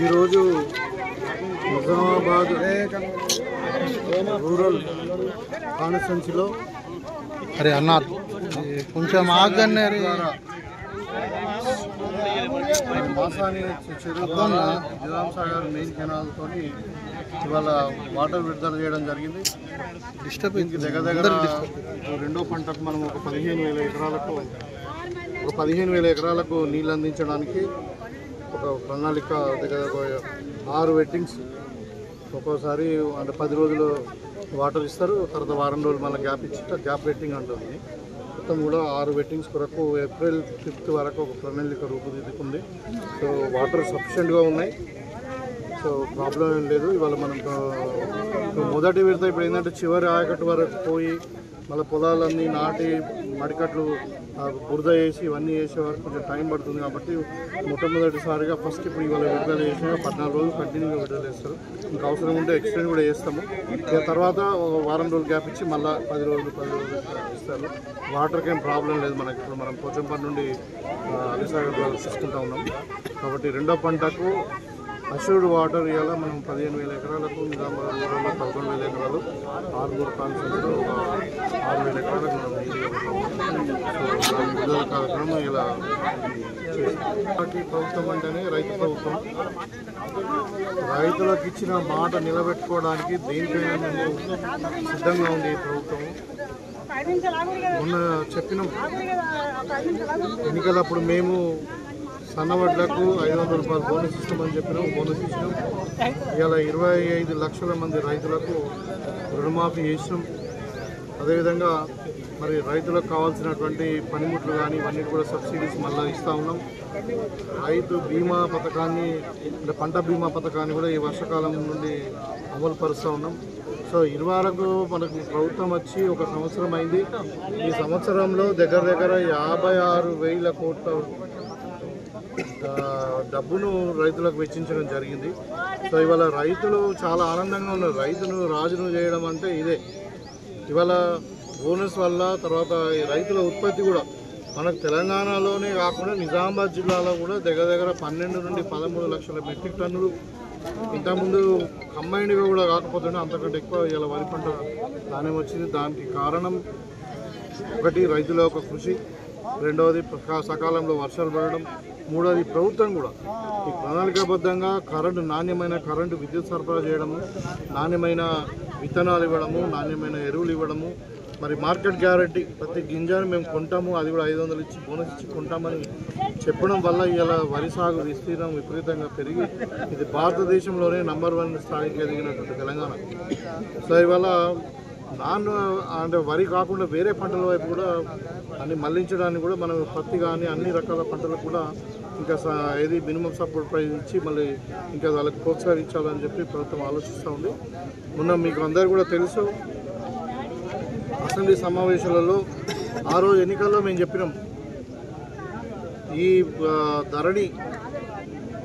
ఈరోజు నిజామాబాద్ రూరల్ కాన్స్టిట్యున్సీలో అరే అన్న కొంచెం ఆగన్నారు మాసాని చెరువు ద్వారా నిజాం సాగర్ మెయిన్ కెనాల్తో ఇవాళ వాటర్ విడుదల చేయడం జరిగింది. దీనికి దగ్గర రెండో పంటకు మనం ఒక 15,000 ఎకరాలకు నీళ్ళు అందించడానికి ఒక ప్రణాళిక దగ్గర 6 వెట్టింగ్స్ ఒక్కోసారి అంటే 10 రోజులు వాటర్ ఇస్తారు, తర్వాత వారం రోజులు మళ్ళీ గ్యాప్ ఇచ్చి గ్యాప్ వెట్టింగ్ అంటుంది. మొత్తం కూడా 6 వెట్టింగ్స్ కొరకు ఏప్రిల్ 5th వరకు ఒక ప్రణాళిక రూపుదిద్దుకుంది. సో వాటర్ సఫిషియెంట్గా ఉన్నాయి, సో ప్రాబ్లం ఏం లేదు. ఇవాళ మనం మొదటి విడత ఇప్పుడు ఏంటంటే చివరి ఆయకట్టు వరకు పోయి మళ్ళీ పొలాలన్నీ నాటి మడికట్లు బురద వేసి ఇవన్నీ వేసే వరకు కొంచెం టైం పడుతుంది. కాబట్టి మొట్టమొదటిసారిగా ఫస్ట్ ఇప్పుడు ఇవాళ విడుదల చేసిన 14 రోజులు కంటిన్యూగా విడుదల చేస్తారు. ఇంకా అవసరం ఉంటే ఎక్స్టెండ్ కూడా చేస్తాము. ఇక తర్వాత ఒక వారం రోజులు గ్యాప్ ఇచ్చి మళ్ళీ 10 రోజులు ఇస్తారు. వాటర్కి ఏం ప్రాబ్లం లేదు మనకి. ఇప్పుడు మనం పోచంపల్లి నుండి అలీసాగర్ ద్వారా తీసుకుంటా ఉన్నాం. కాబట్టి రెండో పంటకు అష్యూర్డ్ వాటర్ ఇవాళ మనం 15,000 ఎకరాలకు నిజామాబాద్ రూరల్లో 11,000 ఎకరాలు, ఆర్మూర్ కాన్స్టిట్యున్సీలో ఒక 6,000 ఎకరాలకు మనం నీళ్ళు విడుదల కార్యక్రమం ఇలా చేసి ప్రభుత్వం అంటేనే రైతు ప్రభుత్వం. రైతులకు ఇచ్చిన మాట నిలబెట్టుకోవడానికి దేనికైనా మేము సిద్ధంగా ఉంది ఈ ప్రభుత్వం. మొన్న చెప్పినాం ఎన్నికలప్పుడు మేము సన్నవడ్లకు 500 రూపాయలు బోనస్ ఇస్తామని చెప్పినాం, బోనస్ ఇచ్చినాం. ఇలా 25 లక్షల మంది రైతులకు రుణమాఫీ చేసినాం. అదేవిధంగా మరి రైతులకు కావాల్సినటువంటి పనిముట్లు కానీ ఇవన్నీ కూడా సబ్సిడీస్ మళ్ళీ ఇస్తూ ఉన్నాం. రైతు బీమా పథకాన్ని అంటే పంట బీమా పథకాన్ని కూడా ఈ వర్షాకాలం నుండి అమలు పరుస్తూ ఉన్నాం. సో ఇరువరకు మనకు ప్రభుత్వం వచ్చి 1 సంవత్సరం అయింది. ఈ సంవత్సరంలో దగ్గర 56,000 కోట్ల డబ్బును రైతులకు వెచ్చించడం జరిగింది. సో ఇవాళ రైతులు చాలా ఆనందంగా ఉన్నారు. రైతును రాజును చేయడం అంటే ఇదే. ఇవాళ బోనస్ వల్ల తర్వాత రైతుల ఉత్పత్తి కూడా మనకు తెలంగాణలోనే కాకుండా నిజామాబాద్ జిల్లాలో కూడా దగ్గర 12 నుండి 13 లక్షల మెట్రిక్ టన్నులు ఇంతకుముందు కంబైన్డ్గా కూడా కాకపోతుండే అంతకంటే ఎక్కువ ఇలా వరి పంట నాణ్యం వచ్చింది. దానికి కారణం ఒకటి రైతుల యొక్క కృషి, రెండవది సకాలంలో వర్షాలు పడడం, మూడవది ప్రభుత్వం కూడా ఈ ప్రణాళికాబద్ధంగా నాణ్యమైన కరెంటు విద్యుత్ సరఫరా చేయడము, నాణ్యమైన విత్తనాలు ఇవ్వడము, నాణ్యమైన ఎరువులు ఇవ్వడము, మరి మార్కెట్ గ్యారంటీ ప్రతి గింజను మేము కొంటాము, అది కూడా 500 ఇచ్చి బోనస్ ఇచ్చి కొంటామని చెప్పడం వల్ల ఇలా వరి సాగు విస్తీర్ణం విపరీతంగా పెరిగి ఇది భారతదేశంలోనే నంబర్ 1 స్థాయికి ఎదిగినటువంటి తెలంగాణ. సో ఇవాళ అంటే వరి కాకుండా వేరే పంటల వైపు కూడా అన్ని మళ్లించడానికి కూడా మనం పత్తి కానీ అన్ని రకాల పంటలకు కూడా ఇంకా ఏది మినిమం సపోర్ట్ ప్రైస్ ఇచ్చి మళ్ళీ ఇంకా వాళ్ళకి ప్రోత్సహించాలని చెప్పి ప్రభుత్వం ఆలోచిస్తూ ఉంది. మొన్న మీకు అందరూ కూడా తెలుసు అసెంబ్లీ సమావేశాలలో ఆ రోజు ఎన్నికల్లో మేము చెప్పినాం ఈ ధరణి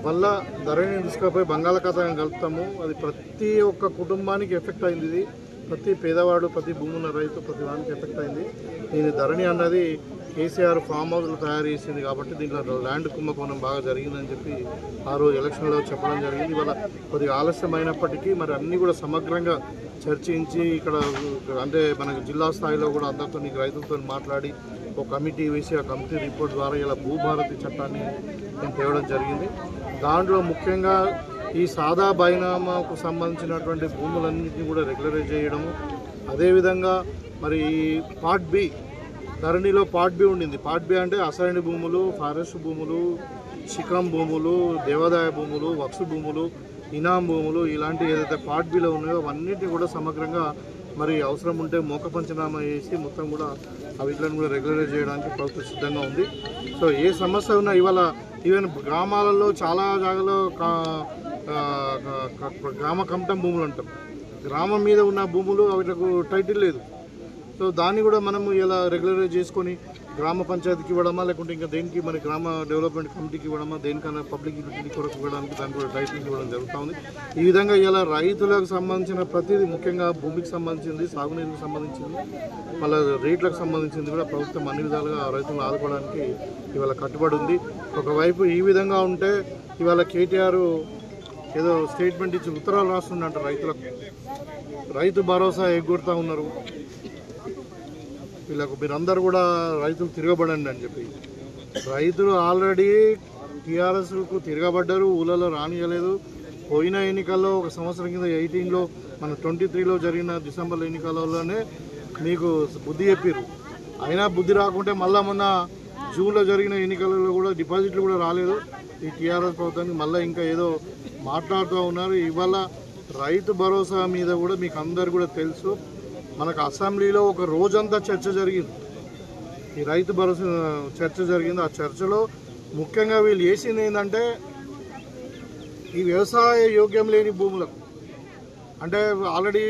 వల్ల ధరణిని తీసుకుపోయి బంగాళాఖాతం కలుపుతాము, అది ప్రతి ఒక్క కుటుంబానికి ఎఫెక్ట్ అయింది. ఇది ప్రతి పేదవాడు ప్రతి భూమి ఉన్న రైతు ప్రతి వానికి ఎఫెక్ట్ అయింది. దీని ధరణి అన్నది కేసీఆర్ ఫామ్ హౌస్లు తయారు చేసింది కాబట్టి దీంట్లో ల్యాండ్ కుంభకోణం బాగా జరిగిందని చెప్పి ఆ రోజు ఎలక్షన్లో చెప్పడం జరిగింది. ఇవాళ కొద్దిగా ఆలస్యమైనప్పటికీ మరి అన్నీ కూడా సమగ్రంగా చర్చించి ఇక్కడ అంటే మనకు జిల్లా స్థాయిలో కూడా అందరితో రైతులతో మాట్లాడి ఒక కమిటీ వేసి ఆ కమిటీ రిపోర్ట్ ద్వారా ఇలా భూభారతి చట్టాన్ని మేము తేవడం జరిగింది. దాంట్లో ముఖ్యంగా ఈ సాదా బైనామాకు సంబంధించినటువంటి భూములన్నింటినీ కూడా రెగ్యులరైజ్ చేయడము, అదేవిధంగా మరి పార్ట్ బి ధరణిలో పార్ట్ బి ఉండింది. పార్ట్ బి అంటే అసైన్డ్ భూములు, ఫారెస్ట్ భూములు, శిఖం భూములు, దేవాదాయ భూములు, వక్సు భూములు, ఇనాం భూములు ఇలాంటి ఏదైతే పార్ట్ బిలో ఉన్నాయో అవన్నింటినీ కూడా సమగ్రంగా మరి అవసరం ఉంటే మోక పంచనామా చేసి మొత్తం కూడా వీటిని కూడా రెగ్యులరైజ్ చేయడానికి ప్రభుత్వం సిద్ధంగా ఉంది. సో ఏ సమస్య ఉన్నా ఇవాళ ఈవెన్ గ్రామాలలో చాలా జాగాలో గ్రామ కమటం భూములు అంటాం, గ్రామం మీద ఉన్న భూములు వాటికి టైటిల్ లేదు. సో దాన్ని కూడా మనము ఇలా రెగ్యులరైజ్ చేసుకొని గ్రామ పంచాయతీకి ఇవ్వడమా లేకుంటే ఇంకా దేనికి మన గ్రామ డెవలప్మెంట్ కమిటీకి ఇవ్వడమా దేనికన్నా పబ్లిక్ యూటిలిటీ కొరకు ఇవ్వడానికి దానికి కూడా టైటిల్స్ ఇవ్వడం జరుగుతూ ఉంది. ఈ విధంగా ఇలా రైతులకు సంబంధించిన ప్రతిదీ ముఖ్యంగా భూమికి సంబంధించింది, సాగునీరుకు సంబంధించింది, మళ్ళీ రేట్లకు సంబంధించింది కూడా ప్రభుత్వం అన్ని విధాలుగా రైతులను ఆదుకోవడానికి ఇవాళ కట్టుబడి ఉంది. ఒకవైపు ఈ విధంగా ఉంటే ఇవాళ కేటీఆర్ ఏదో స్టేట్మెంట్ ఇచ్చి ఉత్తరాలు రాస్తుందంట రైతులకు. రైతు భరోసా ఎగ్గొడతా ఉన్నారు. వీళ్ళకు మీరందరూ కూడా రైతులు తిరగబడండి అని చెప్పి. రైతులు ఆల్రెడీ టీఆర్ఎస్కు తిరగబడ్డారు, ఊళ్ళలో రానియలేదు. పోయిన ఎన్నికల్లో ఒక సంవత్సరం కింద 18లో మన 23లో జరిగిన డిసెంబర్ ఎన్నికలలోనే మీకు బుద్ధి చెప్పారు. అయినా బుద్ధి రాకుంటే మళ్ళీ మొన్న జూన్లో జరిగిన ఎన్నికలలో కూడా డిపాజిట్లు కూడా రాలేదు ఈ టీఆర్ఎస్ ప్రభుత్వానికి. మళ్ళీ ఇంకా ఏదో మాట్లాడుతూ ఉన్నారు. ఇవాళ రైతు భరోసా మీద కూడా మీకు అందరు కూడా తెలుసు, మనకు అసెంబ్లీలో ఒక రోజంతా చర్చ జరిగింది. ఈ రైతు భరోసా చర్చ జరిగింది. ఆ చర్చలో ముఖ్యంగా వీళ్ళు చేసింది ఏంటంటే ఈ వ్యవసాయ యోగ్యం లేని భూములకు, అంటే ఆల్రెడీ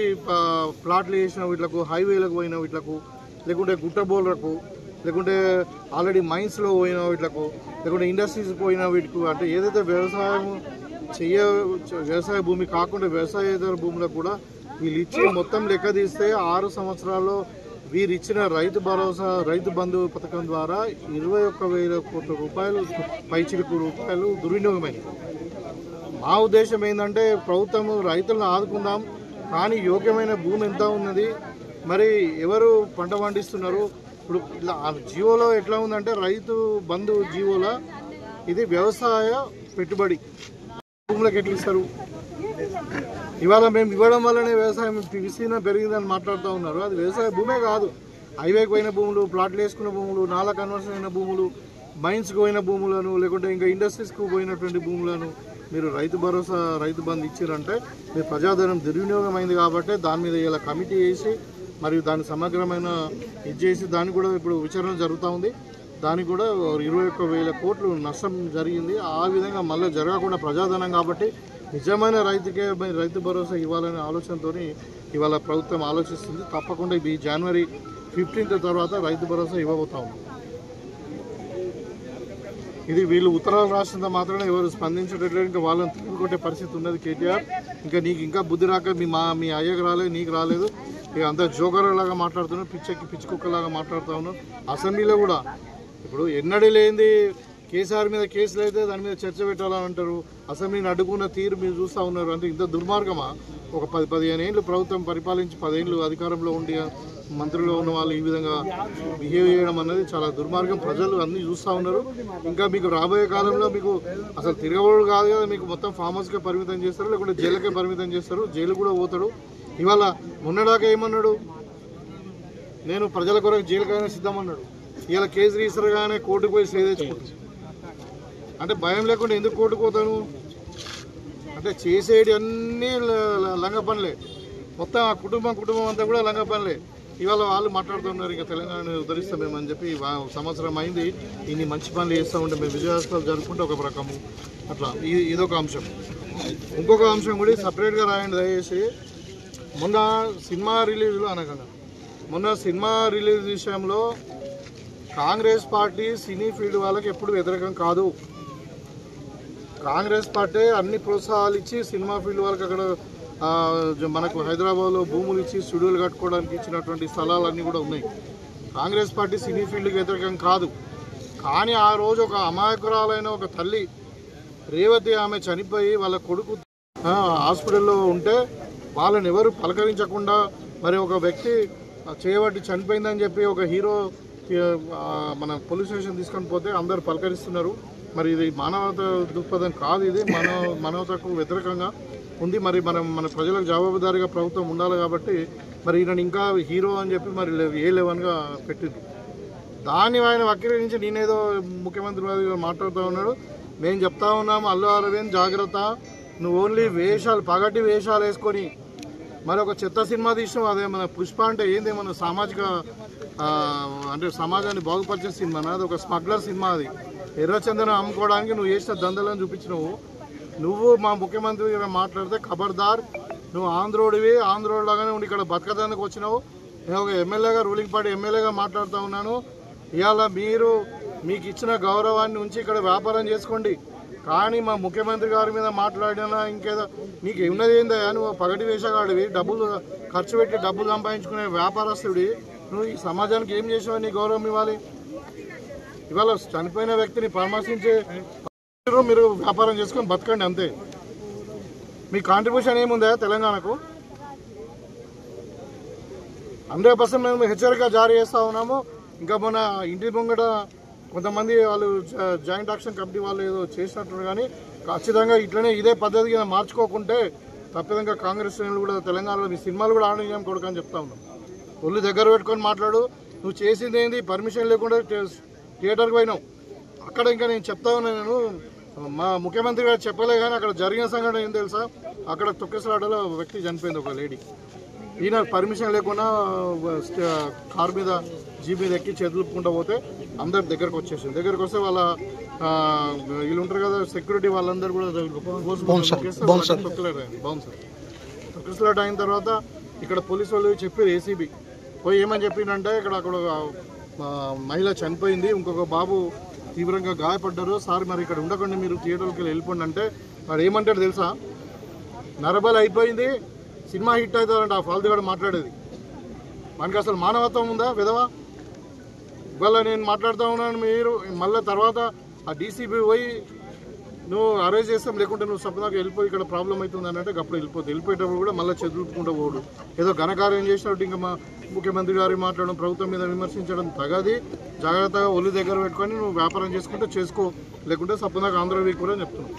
ప్లాట్లు వేసిన వీటిలకు, హైవేలకు పోయిన వీటిలకు, లేకుంటే గుట్టబోళ్ళకు, లేకుంటే ఆల్రెడీ మైన్స్లో పోయిన వీటిలకు, లేకుంటే ఇండస్ట్రీస్ పోయిన వీటికి, అంటే ఏదైతే వ్యవసాయం వ్యవసాయ భూమి కాకుండా వ్యవసాయేతర భూములకు కూడా వీళ్ళు ఇచ్చి మొత్తం లెక్క తీస్తే 6 సంవత్సరాల్లో వీరు ఇచ్చిన రైతు భరోసా రైతు బంధు పథకం ద్వారా 21,000 కోట్ల రూపాయలు పైచిలుకు రూపాయలు దుర్వినియోగమైంది. మా ఉద్దేశం ఏంటంటే ప్రభుత్వం రైతులను ఆదుకుందాం, కానీ యోగ్యమైన భూమి ఎంత ఉన్నది, మరి ఎవరు పంట పండిస్తున్నారు. ఇప్పుడు జీవోలో ఎట్లా ఉందంటే రైతు బంధు జీవోలో ఇది వ్యవసాయ పెట్టుబడి భూములకు ఎట్లా ఇస్తారు. ఇవాళ మేము ఇవ్వడం వల్లనే వ్యవసాయం విస్తీర్ణ పెరిగిందని మాట్లాడుతూ ఉన్నారు. అది వ్యవసాయ భూమే కాదు. హైవేకి పోయిన భూములు, ప్లాట్లు వేసుకున్న భూములు, నాలా కన్వర్షన్ అయిన భూములు, మైన్స్కి పోయిన భూములను, లేకుంటే ఇంకా ఇండస్ట్రీస్కు పోయినటువంటి భూములను మీరు రైతు భరోసా రైతు బంధు ఇచ్చారంటే మీరు ప్రజాధనం దుర్వినియోగం అయింది కాబట్టి దాని మీద ఇలా కమిటీ వేసి మరియు దాని సమగ్రమైన ఇది చేసి దానికి కూడా ఇప్పుడు విచారణ జరుగుతూ ఉంది. దానికి కూడా 21,000 కోట్లు నష్టం జరిగింది. ఆ విధంగా మళ్ళీ జరగకుండా ప్రజాధనం కాబట్టి నిజమైన రైతుకే రైతు భరోసా ఇవ్వాలనే ఆలోచనతో ఇవాళ ప్రభుత్వం ఆలోచిస్తుంది. తప్పకుండా ఈ జనవరి 15 తర్వాత రైతు భరోసా ఇవ్వబోతా ఉంది. ఇది వీళ్ళు ఉత్తరాలు రాసినంత మాత్రమే ఎవరు స్పందించేటట్లేదు. ఇంకా వాళ్ళని తిరుగుకొట్టే పరిస్థితి ఉన్నది కేటీఆర్. ఇంకా నీకు ఇంకా బుద్ధి రాక మీ అయ్యకు రాలేదు, నీకు రాలేదు, ఇక అంతా జోకర్లాగా మాట్లాడుతున్నావు, పిచ్చి కుక్కలాగా మాట్లాడుతూ ఉన్నావు. అసెంబ్లీలో కూడా ఇప్పుడు ఎన్నడూ లేనిది కేసీఆర్ మీద కేసులు అయితే దాని మీద చర్చ పెట్టాలని అంటారు. అసెంబ్లీని అడ్డుకున్న తీరు మీరు చూస్తూ ఉన్నారు. అంటే ఇంత దుర్మార్గమా? ఒక 10-15 ఏళ్ళు ప్రభుత్వం పరిపాలించి 10 ఏళ్ళు అధికారంలో ఉండి మంత్రులు ఉన్న వాళ్ళు ఈ విధంగా బిహేవ్ చేయడం అనేది చాలా దుర్మార్గం. ప్రజలు అన్నీ చూస్తూ ఉన్నారు. ఇంకా మీకు రాబోయే కాలంలో మీకు అసలు తిరగబడు కాదు కదా, మీకు మొత్తం ఫామ్ హౌస్కే పరిమితం చేస్తారు, లేకుంటే జైలుకే పరిమితం చేస్తారు. జైలు కూడా పోతాడు. ఇవాళ మొన్నడాకా ఏమన్నాడు, నేను ప్రజల కొరకు జైలుకైనా సిద్ధమన్నాడు. ఇవాళ కేసు రిజిస్టర్గానే కోర్టుకు పోయి స్టే తెచ్చుకుంటాను. అంటే భయం లేకుండా ఎందుకు కోర్టుకు పోతాను? అంటే చేసేది అన్నీ లంగ పనులే. మొత్తం ఆ కుటుంబం అంతా కూడా లంగ పనులే. ఇవాళ వాళ్ళు మాట్లాడుతున్నారు ఇంకా తెలంగాణ ఉద్ధరిస్తామేమని చెప్పి. సంవత్సరం అయింది ఇన్ని మంచి పనులు చేస్తూ ఉంటే మేము విజయోత్సవాలు జరుపుకుంటే ఒక రకము అట్లా. ఇదొక అంశం. ఇంకొక అంశం కూడా సపరేట్గా రాయండి దయచేసి. మొన్న సినిమా రిలీజ్లో అనగా మొన్న సినిమా రిలీజ్ విషయంలో కాంగ్రెస్ పార్టీ సినీ ఫీల్డ్ వాళ్ళకి ఎప్పుడు వ్యతిరేకం కాదు. కాంగ్రెస్ పార్టీ అన్ని ప్రోత్సాహాలు ఇచ్చి సినిమా ఫీల్డ్ వాళ్ళకి అక్కడ మనకు హైదరాబాద్లో భూములు ఇచ్చి స్టూడియోలు కట్టుకోవడానికి ఇచ్చినటువంటి స్థలాలన్నీ కూడా ఉన్నాయి. కాంగ్రెస్ పార్టీ సినీ ఫీల్డ్కి వ్యతిరేకం కాదు. కానీ ఆ రోజు ఒక అమాయకురాలైన ఒక తల్లి రేవతి ఆమె చనిపోయి వాళ్ళ కొడుకు హాస్పిటల్లో ఉంటే వాళ్ళని ఎవరు పలకరించకుండా మరి ఒక వ్యక్తి చేయబట్టి చనిపోయిందని చెప్పి ఒక హీరో మన పోలీస్ స్టేషన్ తీసుకొని పోతే అందరు పలకరిస్తున్నారు. మరి ఇది మానవత దృక్పథం కాదు, ఇది మానవతకు వ్యతిరేకంగా ఉంది. మరి మన ప్రజలకు జవాబుదారీగా ప్రభుత్వం ఉండాలి కాబట్టి మరి ఈయన ఇంకా హీరో అని చెప్పి మరి A11గా పెట్టింది. దాన్ని ఆయన వక్రీకరించి నేనేదో ముఖ్యమంత్రి మాట్లాడుతూ ఉన్నాడు. మేము చెప్తా ఉన్నాము, అల్లు అరవింద్ జాగ్రత్త, నువ్వు ఓన్లీ పగటి వేషాలు వేసుకొని మరి ఒక చెత్త సినిమా తీసినావు. అదే మన పుష్ప అంటే ఏంది, మన సామాజిక అంటే సమాజాన్ని బాగుపరిచే సినిమా, అది ఒక స్మగ్లర్ సినిమా. అది ఎర్రచందనం అమ్ముకోవడానికి నువ్వు చేసిన దందలను చూపించినావు. నువ్వు మా ముఖ్యమంత్రి మాట్లాడితే ఖబర్దార్, నువ్వు ఆంధ్రోడివి, ఆంధ్రోడ్లాగానే ఉండి ఇక్కడ బతకడానికి వచ్చినావు. నేను ఒక ఎమ్మెల్యేగా, రూలింగ్ పార్టీ ఎమ్మెల్యేగా మాట్లాడుతూ ఉన్నాను. ఇవాళ మీకు ఇచ్చిన గౌరవాన్ని ఉంచి ఇక్కడ వ్యాపారం చేసుకోండి. కానీ మా ముఖ్యమంత్రి గారి మీద మాట్లాడినా ఇంకేదో నీకు ఉన్నది ఏందా? నువ్వు పగటి వేషగాడివి, డబ్బులు ఖర్చు పెట్టి డబ్బులు సంపాదించుకునే వ్యాపారస్తుడి. నువ్వు ఈ సమాజానికి ఏం చేసావు? నీ గౌరవం ఇవ్వాలి. ఇవాళ చనిపోయిన వ్యక్తిని పరామర్శించే పెట్టరు, మీరు వ్యాపారం చేసుకొని బతకండి అంతే. మీ కాంట్రిబ్యూషన్ ఏముందా తెలంగాణకు? 100% మేము హెచ్చరిక జారీ చేస్తూ ఉన్నాము. ఇంకా మొన్న ఇంటి ముంగట కొంతమంది వాళ్ళు జాయింట్ యాక్షన్ కమిటీ వాళ్ళు ఏదో చేసినట్టు, కానీ ఖచ్చితంగా ఇట్లనే ఇదే పద్ధతిగా మార్చుకోకుంటే తప్పదంగా కాంగ్రెస్ శ్రేణులు కూడా తెలంగాణలో మీ సినిమాలు కూడా ఆడనీయం కొడుకు అని చెప్తా ఉన్నాం. ఒళ్ళు దగ్గర పెట్టుకొని మాట్లాడు. నువ్వు చేసింది ఏంది? పర్మిషన్ లేకుండా థియేటర్కి పోయినావు. అక్కడ ఇంకా నేను చెప్తా ఉన్నా, నేను మా ముఖ్యమంత్రి గారు చెప్పలే కానీ అక్కడ జరిగిన సంఘటన ఏం తెలుసా? అక్కడ తొక్కిసలాటలో వ్యక్తి చనిపోయింది, ఒక లేడీ. ఈయన పర్మిషన్ లేకుండా కార్ మీద జీప్ మీద ఎక్కి చేతులుపుకుంటూ పోతే అందరు దగ్గరకు వచ్చేసింది. దగ్గరకు వస్తే వాళ్ళ వీళ్ళు ఉంటారు కదా సెక్యూరిటీ, వాళ్ళందరూ కూడా తొక్కిసలాట అయిన తర్వాత ఇక్కడ పోలీసు వాళ్ళు చెప్పారు, ఏసీబీ పోయి ఏమని చెప్పిందంటే అక్కడ మహిళ చనిపోయింది, ఇంకొక బాబు తీవ్రంగా గాయపడ్డారు సార్, మరి ఇక్కడ ఉండకండి, మీరు థియేటర్కి వెళ్ళిపోండి అంటే వాడు ఏమంటాడు తెలుసా? నరబలి అయిపోయింది, సినిమా హిట్ అవుతారంట ఆ ఫాల్తు కూడా మాట్లాడేది. మనకి అసలు మానవత్వం ఉందా విధవా? ఇవాళ నేను మాట్లాడుతూ ఉన్నాను, మీరు మళ్ళీ తర్వాత ఆ డీసీబీ పోయి నువ్వు అరెస్ట్ చేస్తాం, లేకుంటే నువ్వు సపదాకా వెళ్ళిపోయి ఇక్కడ ప్రాబ్లం అవుతుంది అని అంటే అప్పుడు వెళ్ళిపోయేటప్పుడు కూడా మళ్ళీ చెదులుపుకుంటూ పోడు. ఏదో ఘనకార్యం చేసినట్టు ఇంకా మా ముఖ్యమంత్రి గారు మాట్లాడడం, ప్రభుత్వం మీద విమర్శించడం తగది. జాగ్రత్తగా ఒళ్ళు దగ్గర పెట్టుకొని నువ్వు వ్యాపారం చేసుకుంటే చేసుకో, లేకుంటే సపదాకా ఆంధ్ర వీక్ కూడా చెప్తున్నావు.